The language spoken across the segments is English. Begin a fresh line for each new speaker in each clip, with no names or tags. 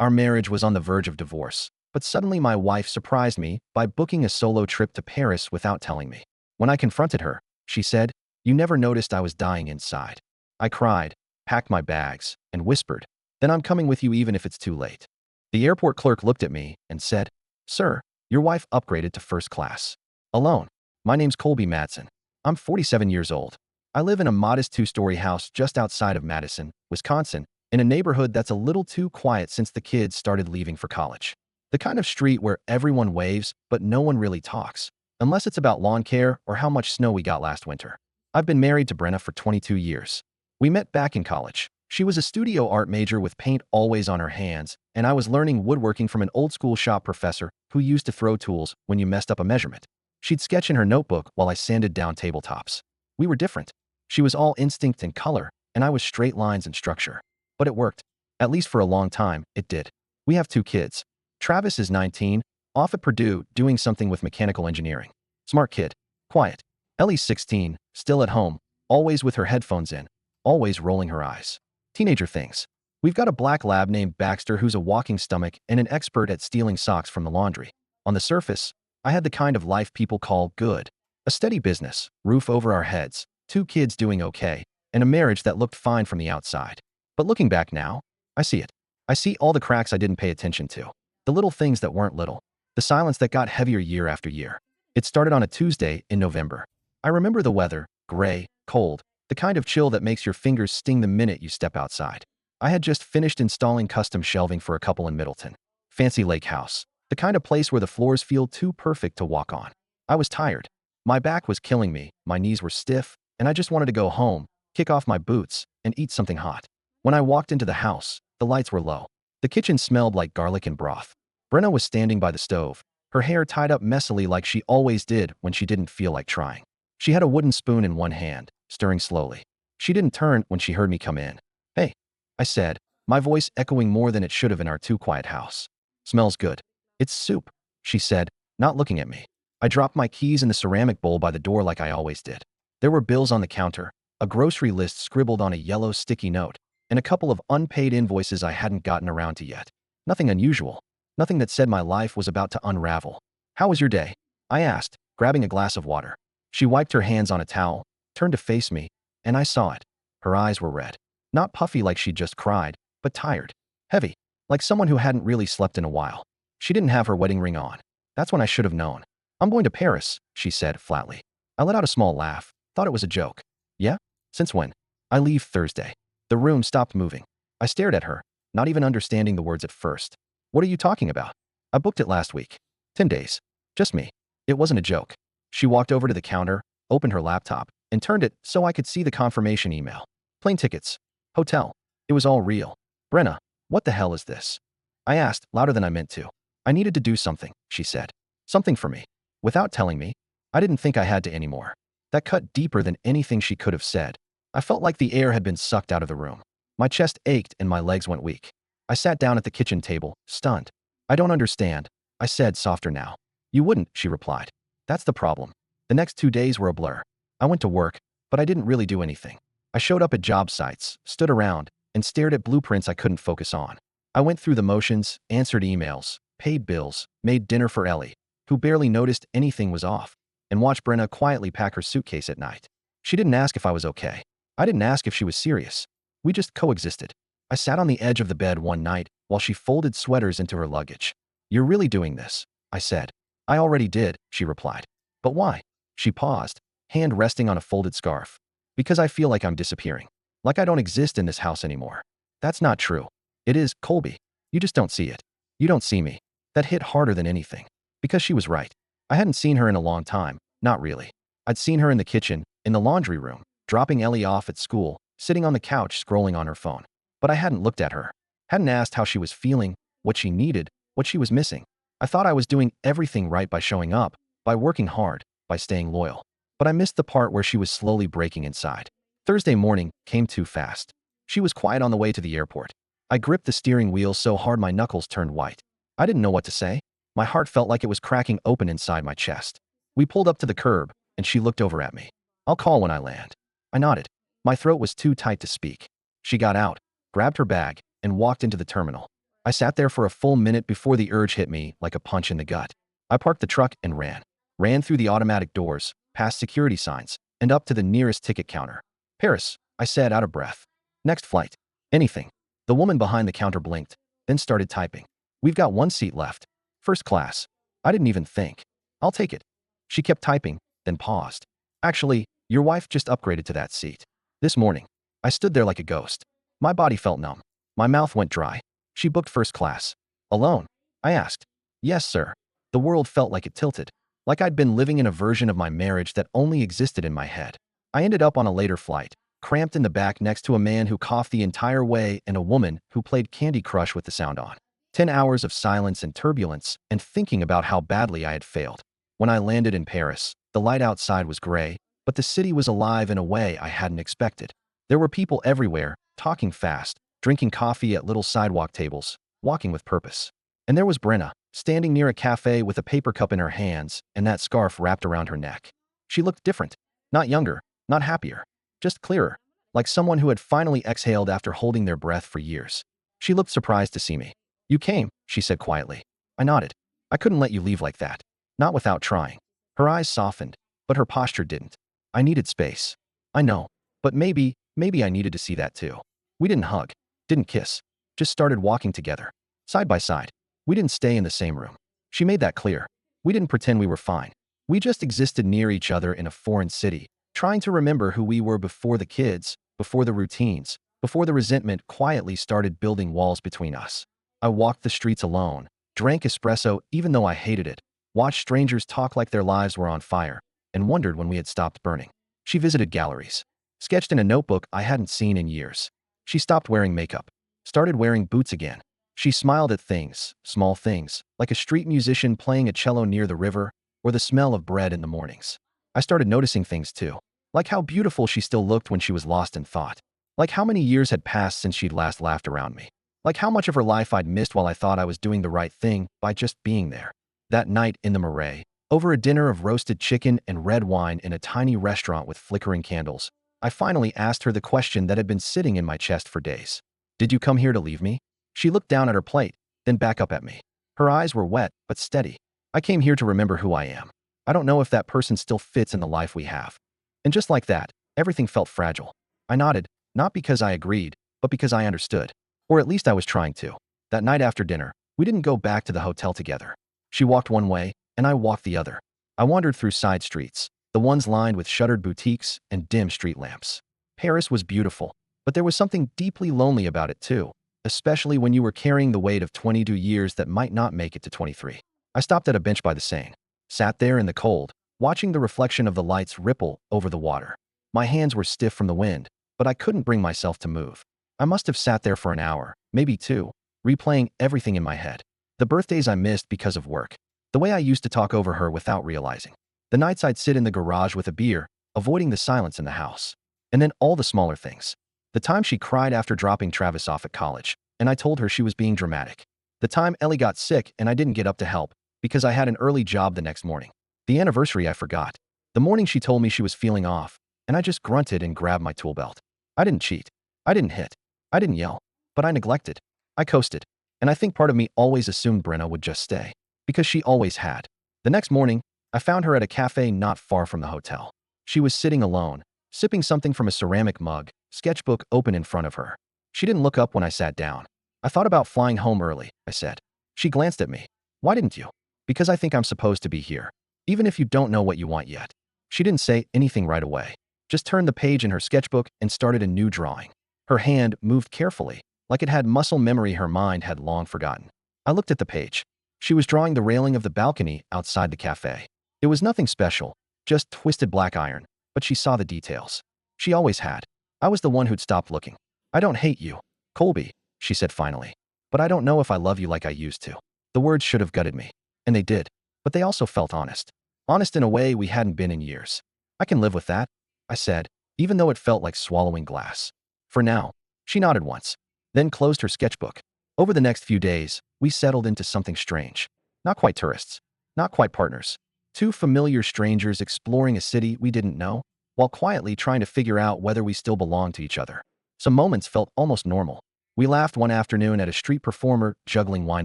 Our marriage was on the verge of divorce, but suddenly my wife surprised me by booking a solo trip to Paris without telling me. When I confronted her, she said, "You never noticed I was dying inside." I cried, packed my bags, and whispered, "Then I'm coming with you even if it's too late." The airport clerk looked at me and said, "Sir, your wife upgraded to first class. Alone. My name's Colby Madsen. I'm 47 years old. I live in a modest two-story house just outside of Madison, Wisconsin, in a neighborhood that's a little too quiet since the kids started leaving for college. The kind of street where everyone waves, but no one really talks, unless it's about lawn care or how much snow we got last winter. I've been married to Brenna for 22 years. We met back in college. She was a studio art major with paint always on her hands, and I was learning woodworking from an old-school shop professor who used to throw tools when you messed up a measurement. She'd sketch in her notebook while I sanded down tabletops. We were different. She was all instinct and color, and I was straight lines and structure. But it worked. At least for a long time, it did. We have 2 kids. Travis is 19, off at Purdue doing something with mechanical engineering. Smart kid. Quiet. Ellie's 16, still at home, always with her headphones in, always rolling her eyes. Teenager things. We've got a black lab named Baxter who's a walking stomach and an expert at stealing socks from the laundry. On the surface, I had the kind of life people call good. A steady business, roof over our heads, 2 kids doing okay, and a marriage that looked fine from the outside. But looking back now, I see it. I see all the cracks I didn't pay attention to. The little things that weren't little. The silence that got heavier year after year. It started on a Tuesday in November. I remember the weather, gray, cold, the kind of chill that makes your fingers sting the minute you step outside. I had just finished installing custom shelving for a couple in Middleton. Fancy lake house. The kind of place where the floors feel too perfect to walk on. I was tired. My back was killing me, my knees were stiff, and I just wanted to go home, kick off my boots, and eat something hot. When I walked into the house, the lights were low. The kitchen smelled like garlic and broth. Brenna was standing by the stove, her hair tied up messily like she always did when she didn't feel like trying. She had a wooden spoon in one hand, stirring slowly. She didn't turn when she heard me come in. "Hey," I said, my voice echoing more than it should have in our too quiet house. "Smells good." "It's soup," she said, not looking at me. I dropped my keys in the ceramic bowl by the door like I always did. There were bills on the counter, a grocery list scribbled on a yellow sticky note, and a couple of unpaid invoices I hadn't gotten around to yet. Nothing unusual. Nothing that said my life was about to unravel. "How was your day?" I asked, grabbing a glass of water. She wiped her hands on a towel, turned to face me, and I saw it. Her eyes were red. Not puffy like she'd just cried, but tired. Heavy, like someone who hadn't really slept in a while. She didn't have her wedding ring on. That's when I should have known. "I'm going to Paris," she said flatly. I let out a small laugh, thought it was a joke. "Yeah? Since when?" "I leave Thursday." The room stopped moving. I stared at her, not even understanding the words at first. "What are you talking about?" "I booked it last week. 10 days. Just me." It wasn't a joke. She walked over to the counter, opened her laptop, and turned it so I could see the confirmation email. Plane tickets. Hotel. It was all real. "Brenna, what the hell is this?" I asked, louder than I meant to. "I needed to do something," she said. "Something for me." Without telling me, I didn't think I had to anymore. That cut deeper than anything she could have said. I felt like the air had been sucked out of the room. My chest ached and my legs went weak. I sat down at the kitchen table, stunned. "I don't understand," I said, softer now. "You wouldn't," she replied. "That's the problem." The next 2 days were a blur. I went to work, but I didn't really do anything. I showed up at job sites, stood around, and stared at blueprints I couldn't focus on. I went through the motions, answered emails, paid bills, made dinner for Ellie, who barely noticed anything was off, and watched Brenna quietly pack her suitcase at night. She didn't ask if I was okay. I didn't ask if she was serious. We just coexisted. I sat on the edge of the bed one night while she folded sweaters into her luggage. "You're really doing this," I said. "I already did," she replied. "But why?" She paused, hand resting on a folded scarf. "Because I feel like I'm disappearing. Like I don't exist in this house anymore." "That's not true." "It is, Colby. You just don't see it. You don't see me." That hit harder than anything. Because she was right. I hadn't seen her in a long time, not really. I'd seen her in the kitchen, in the laundry room, dropping Ellie off at school, sitting on the couch scrolling on her phone. But I hadn't looked at her. Hadn't asked how she was feeling, what she needed, what she was missing. I thought I was doing everything right by showing up, by working hard, by staying loyal. But I missed the part where she was slowly breaking inside. Thursday morning came too fast. She was quiet on the way to the airport. I gripped the steering wheel so hard my knuckles turned white. I didn't know what to say. My heart felt like it was cracking open inside my chest. We pulled up to the curb, and she looked over at me. "I'll call when I land." I nodded. My throat was too tight to speak. She got out, grabbed her bag, and walked into the terminal. I sat there for a full minute before the urge hit me like a punch in the gut. I parked the truck and ran. Ran through the automatic doors, past security signs, and up to the nearest ticket counter. Paris, I said, out of breath. Next flight. Anything. The woman behind the counter blinked, then started typing. We've got one seat left. First class. I didn't even think. I'll take it. She kept typing, then paused. Actually, your wife just upgraded to that seat. This morning. I stood there like a ghost. My body felt numb. My mouth went dry. She booked first class. Alone? I asked. Yes, sir. The world felt like it tilted. Like I'd been living in a version of my marriage that only existed in my head. I ended up on a later flight, cramped in the back next to a man who coughed the entire way and a woman who played Candy Crush with the sound on. 10 hours of silence and turbulence and thinking about how badly I had failed. When I landed in Paris, the light outside was gray, but the city was alive in a way I hadn't expected. There were people everywhere, talking fast, drinking coffee at little sidewalk tables, walking with purpose. And there was Brenna, standing near a cafe with a paper cup in her hands and that scarf wrapped around her neck. She looked different. Not younger, not happier, just clearer, like someone who had finally exhaled after holding their breath for years. She looked surprised to see me. You came, she said quietly. I nodded. I couldn't let you leave like that. Not without trying. Her eyes softened, but her posture didn't. I needed space. I know, but maybe I needed to see that too. We didn't hug, didn't kiss, just started walking together, side by side. We didn't stay in the same room. She made that clear. We didn't pretend we were fine. We just existed near each other in a foreign city, trying to remember who we were before the kids, before the routines, before the resentment quietly started building walls between us. I walked the streets alone, drank espresso even though I hated it, watched strangers talk like their lives were on fire, and wondered when we had stopped burning. She visited galleries, sketched in a notebook I hadn't seen in years. She stopped wearing makeup, started wearing boots again. She smiled at things, small things, like a street musician playing a cello near the river, or the smell of bread in the mornings. I started noticing things too, like how beautiful she still looked when she was lost in thought, like how many years had passed since she'd last laughed around me, like how much of her life I'd missed while I thought I was doing the right thing by just being there. That night in the Marais, over a dinner of roasted chicken and red wine in a tiny restaurant with flickering candles, I finally asked her the question that had been sitting in my chest for days. Did you come here to leave me? She looked down at her plate, then back up at me. Her eyes were wet, but steady. I came here to remember who I am. I don't know if that person still fits in the life we have. And just like that, everything felt fragile. I nodded, not because I agreed, but because I understood. Or at least I was trying to. That night after dinner, we didn't go back to the hotel together. She walked one way, and I walked the other. I wandered through side streets, the ones lined with shuttered boutiques and dim street lamps. Paris was beautiful, but there was something deeply lonely about it too, especially when you were carrying the weight of 22 years that might not make it to 23. I stopped at a bench by the Seine, sat there in the cold, watching the reflection of the lights ripple over the water. My hands were stiff from the wind, but I couldn't bring myself to move. I must have sat there for an hour, maybe two, replaying everything in my head. The birthdays I missed because of work, the way I used to talk over her without realizing, the nights I'd sit in the garage with a beer, avoiding the silence in the house, and then all the smaller things. The time she cried after dropping Travis off at college, and I told her she was being dramatic. The time Ellie got sick and I didn't get up to help because I had an early job the next morning. The anniversary I forgot. The morning she told me she was feeling off, and I just grunted and grabbed my tool belt. I didn't cheat. I didn't hit. I didn't yell. But I neglected. I coasted. And I think part of me always assumed Brenna would just stay. Because she always had. The next morning, I found her at a cafe not far from the hotel. She was sitting alone, sipping something from a ceramic mug, sketchbook open in front of her. She didn't look up when I sat down. I thought about flying home early, I said. She glanced at me. Why didn't you? Because I think I'm supposed to be here. Even if you don't know what you want yet. She didn't say anything right away. Just turned the page in her sketchbook and started a new drawing. Her hand moved carefully, like it had muscle memory her mind had long forgotten. I looked at the page. She was drawing the railing of the balcony outside the cafe. It was nothing special, just twisted black iron, but she saw the details. She always had. I was the one who'd stopped looking. I don't hate you, Colby, she said finally. But I don't know if I love you like I used to. The words should have gutted me. And they did. But they also felt honest. Honest in a way we hadn't been in years. I can live with that, I said, even though it felt like swallowing glass. For now. She nodded once, then closed her sketchbook. Over the next few days, we settled into something strange. Not quite tourists. Not quite partners. Two familiar strangers exploring a city we didn't know, while quietly trying to figure out whether we still belonged to each other. Some moments felt almost normal. We laughed one afternoon at a street performer juggling wine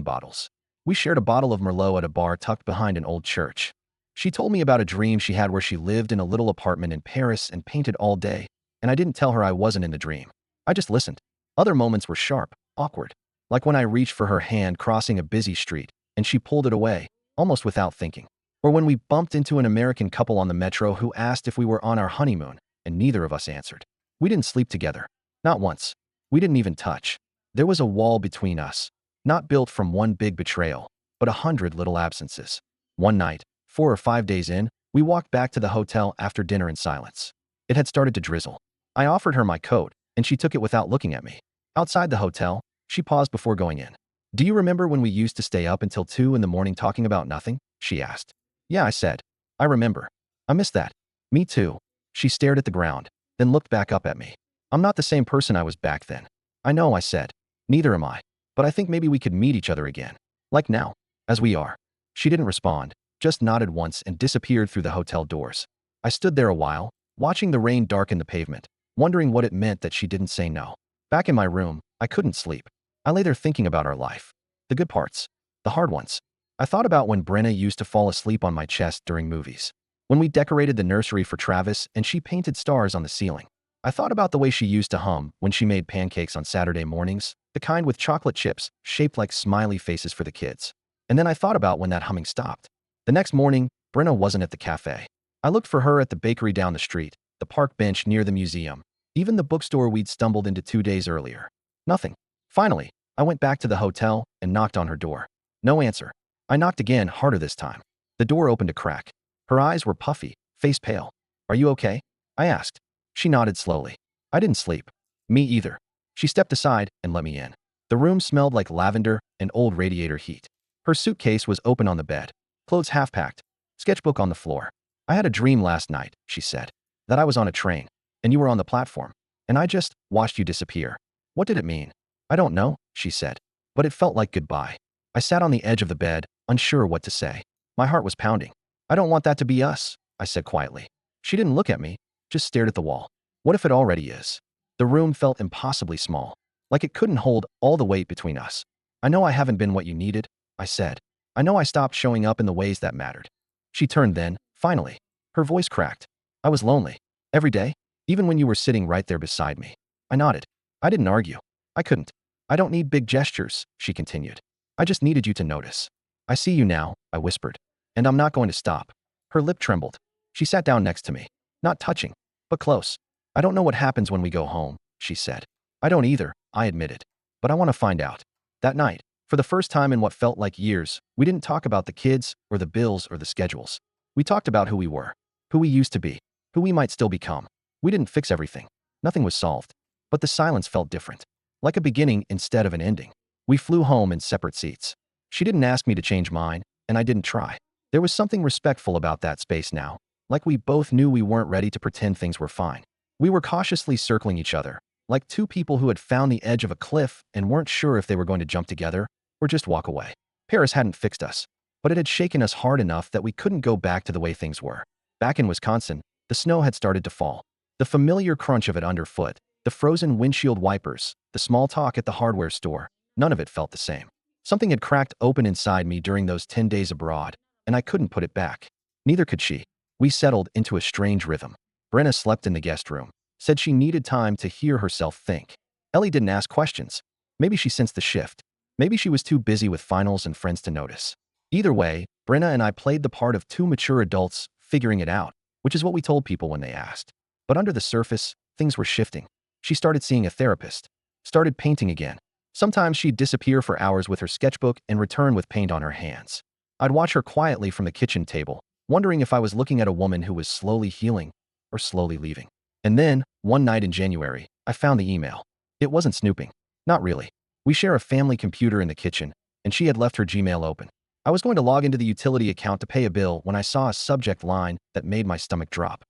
bottles. We shared a bottle of Merlot at a bar tucked behind an old church. She told me about a dream she had where she lived in a little apartment in Paris and painted all day, and I didn't tell her I wasn't in the dream. I just listened. Other moments were sharp, awkward, like when I reached for her hand crossing a busy street, and she pulled it away, almost without thinking. Or when we bumped into an American couple on the metro who asked if we were on our honeymoon, and neither of us answered. We didn't sleep together. Not once. We didn't even touch. There was a wall between us, not built from one big betrayal, but 100 little absences. One night, 4 or 5 days in, we walked back to the hotel after dinner in silence. It had started to drizzle. I offered her my coat, and she took it without looking at me. Outside the hotel, she paused before going in. "Do you remember when we used to stay up until 2 in the morning talking about nothing?" she asked. "Yeah," I said. "I remember. I miss that." "Me too." She stared at the ground, then looked back up at me. "I'm not the same person I was back then." "I know," I said. "Neither am I. But I think maybe we could meet each other again. Like now, as we are." She didn't respond, just nodded once and disappeared through the hotel doors. I stood there a while, watching the rain darken the pavement, wondering what it meant that she didn't say no. Back in my room, I couldn't sleep. I lay there thinking about our life. The good parts. The hard ones. I thought about when Brenna used to fall asleep on my chest during movies. When we decorated the nursery for Travis and she painted stars on the ceiling. I thought about the way she used to hum when she made pancakes on Saturday mornings, the kind with chocolate chips shaped like smiley faces for the kids. And then I thought about when that humming stopped. The next morning, Brenna wasn't at the cafe. I looked for her at the bakery down the street, the park bench near the museum, even the bookstore we'd stumbled into 2 days earlier. Nothing. Finally, I went back to the hotel and knocked on her door. No answer. I knocked again, harder this time. The door opened a crack. Her eyes were puffy, face pale. "Are you okay?" I asked. She nodded slowly. "I didn't sleep." "Me either." She stepped aside and let me in. The room smelled like lavender and old radiator heat. Her suitcase was open on the bed, clothes half-packed, sketchbook on the floor. "I had a dream last night," she said, "that I was on a train, and you were on the platform, and I just watched you disappear." "What did it mean?" "I don't know," she said, "but it felt like goodbye." I sat on the edge of the bed, unsure what to say. My heart was pounding. "I don't want that to be us," I said quietly. She didn't look at me, just stared at the wall. What if it already is? The room felt impossibly small, like it couldn't hold all the weight between us. "I know I haven't been what you needed," I said. "I know I stopped showing up in the ways that mattered." She turned then, finally. Her voice cracked. "I was lonely. Every day, even when you were sitting right there beside me." I nodded. I didn't argue. I couldn't. "I don't need big gestures," she continued. "I just needed you to notice." "I see you now," I whispered. "And I'm not going to stop." Her lip trembled. She sat down next to me. Not touching, but close. "I don't know what happens when we go home," she said. "I don't either," I admitted. "But I want to find out." That night, for the first time in what felt like years, we didn't talk about the kids or the bills or the schedules. We talked about who we were, who we used to be, who we might still become. We didn't fix everything. Nothing was solved. But the silence felt different. Like a beginning instead of an ending. We flew home in separate seats. She didn't ask me to change mine, and I didn't try. There was something respectful about that space now, like we both knew we weren't ready to pretend things were fine. We were cautiously circling each other, like two people who had found the edge of a cliff and weren't sure if they were going to jump together or just walk away. Paris hadn't fixed us, but it had shaken us hard enough that we couldn't go back to the way things were. Back in Wisconsin, the snow had started to fall. The familiar crunch of it underfoot, the frozen windshield wipers, the small talk at the hardware store, none of it felt the same. Something had cracked open inside me during those 10 days abroad, and I couldn't put it back. Neither could she. We settled into a strange rhythm. Brenna slept in the guest room, said she needed time to hear herself think. Ellie didn't ask questions. Maybe she sensed the shift. Maybe she was too busy with finals and friends to notice. Either way, Brenna and I played the part of two mature adults figuring it out, which is what we told people when they asked. But under the surface, things were shifting. She started seeing a therapist, started painting again. Sometimes she'd disappear for hours with her sketchbook and return with paint on her hands. I'd watch her quietly from the kitchen table, wondering if I was looking at a woman who was slowly healing or slowly leaving. And then, one night in January, I found the email. It wasn't snooping. Not really. We share a family computer in the kitchen, and she had left her Gmail open. I was going to log into the utility account to pay a bill when I saw a subject line that made my stomach drop.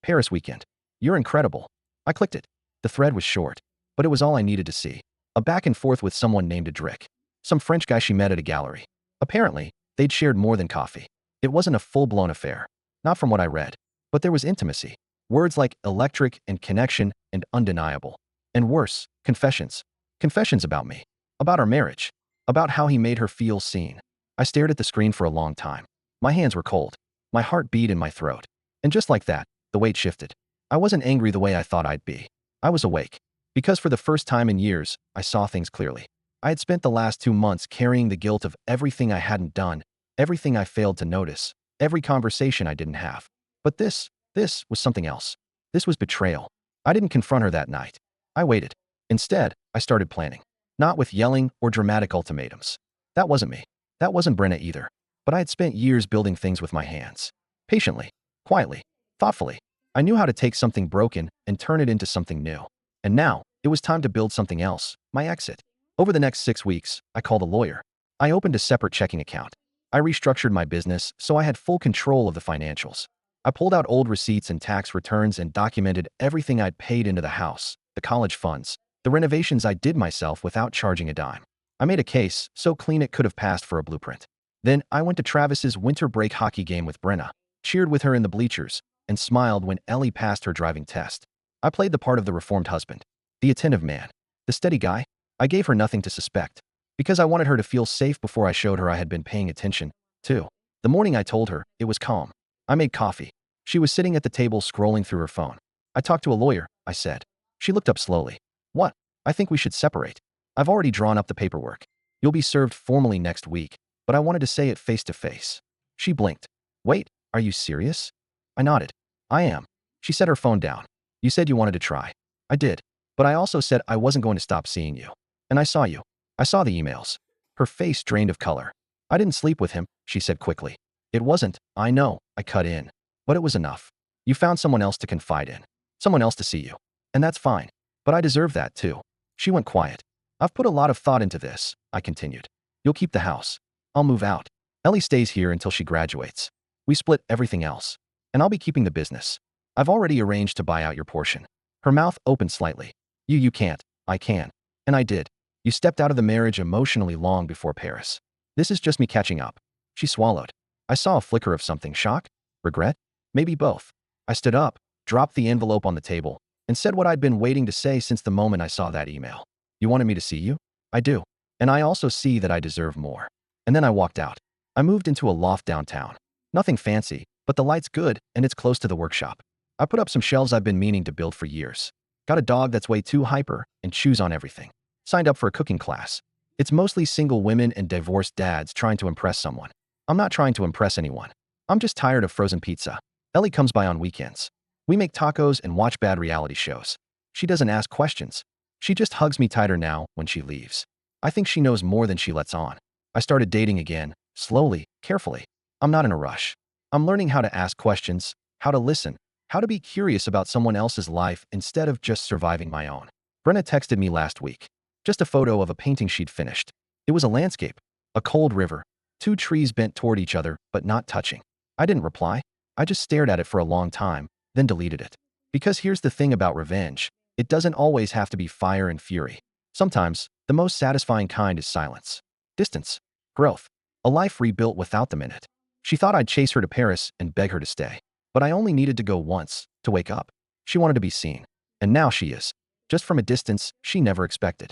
Paris weekend. You're incredible. I clicked it. The thread was short, but it was all I needed to see. A back and forth with someone named Adric. Some French guy she met at a gallery. Apparently, they'd shared more than coffee. It wasn't a full-blown affair. Not from what I read. But there was intimacy. Words like electric and connection and undeniable. And worse, confessions. Confessions about me. About our marriage. About how he made her feel seen. I stared at the screen for a long time. My hands were cold. My heart beat in my throat. And just like that, the weight shifted. I wasn't angry the way I thought I'd be. I was awake. Because for the first time in years, I saw things clearly. I had spent the last 2 months carrying the guilt of everything I hadn't done, everything I failed to notice, every conversation I didn't have. But this was something else. This was betrayal. I didn't confront her that night. I waited. Instead, I started planning. Not with yelling or dramatic ultimatums. That wasn't me. That wasn't Brenna either. But I had spent years building things with my hands. Patiently, quietly, thoughtfully. I knew how to take something broken and turn it into something new. And now, it was time to build something else, my exit. Over the next 6 weeks, I called a lawyer. I opened a separate checking account. I restructured my business so I had full control of the financials. I pulled out old receipts and tax returns and documented everything I'd paid into the house, the college funds, the renovations I did myself without charging a dime. I made a case so clean it could have passed for a blueprint. Then I went to Travis's winter break hockey game with Brenna, cheered with her in the bleachers, and smiled when Ellie passed her driving test. I played the part of the reformed husband, the attentive man, the steady guy. I gave her nothing to suspect, because I wanted her to feel safe before I showed her I had been paying attention, too. The morning I told her, it was calm. I made coffee. She was sitting at the table scrolling through her phone. I talked to a lawyer, I said. She looked up slowly. What? I think we should separate. I've already drawn up the paperwork. You'll be served formally next week, but I wanted to say it face to face. She blinked. Wait, are you serious? I nodded. I am. She set her phone down. You said you wanted to try. I did. But I also said I wasn't going to stop seeing you. And I saw you. I saw the emails. Her face drained of color. I didn't sleep with him, she said quickly. It wasn't, I know, I cut in. But it was enough. You found someone else to confide in. Someone else to see you. And that's fine. But I deserve that too. She went quiet. I've put a lot of thought into this, I continued. You'll keep the house. I'll move out. Ellie stays here until she graduates. We split everything else. And I'll be keeping the business. I've already arranged to buy out your portion. Her mouth opened slightly. You can't. I can. And I did. You stepped out of the marriage emotionally long before Paris. This is just me catching up. She swallowed. I saw a flicker of something. Shock? Regret? Maybe both. I stood up, dropped the envelope on the table, and said what I'd been waiting to say since the moment I saw that email. You wanted me to see you? I do. And I also see that I deserve more. And then I walked out. I moved into a loft downtown. Nothing fancy, but the light's good and it's close to the workshop. I put up some shelves I've been meaning to build for years. Got a dog that's way too hyper and chews on everything. Signed up for a cooking class. It's mostly single women and divorced dads trying to impress someone. I'm not trying to impress anyone. I'm just tired of frozen pizza. Ellie comes by on weekends. We make tacos and watch bad reality shows. She doesn't ask questions. She just hugs me tighter now when she leaves. I think she knows more than she lets on. I started dating again, slowly, carefully. I'm not in a rush. I'm learning how to ask questions, how to listen, how to be curious about someone else's life instead of just surviving my own. Brenna texted me last week. Just a photo of a painting she'd finished. It was a landscape, a cold river, 2 trees bent toward each other but not touching. I didn't reply. I just stared at it for a long time, then deleted it. Because here's the thing about revenge. It doesn't always have to be fire and fury. Sometimes, the most satisfying kind is silence. Distance. Growth. A life rebuilt without them in it. She thought I'd chase her to Paris and beg her to stay. But I only needed to go once, to wake up. She wanted to be seen. And now she is. Just from a distance she never expected.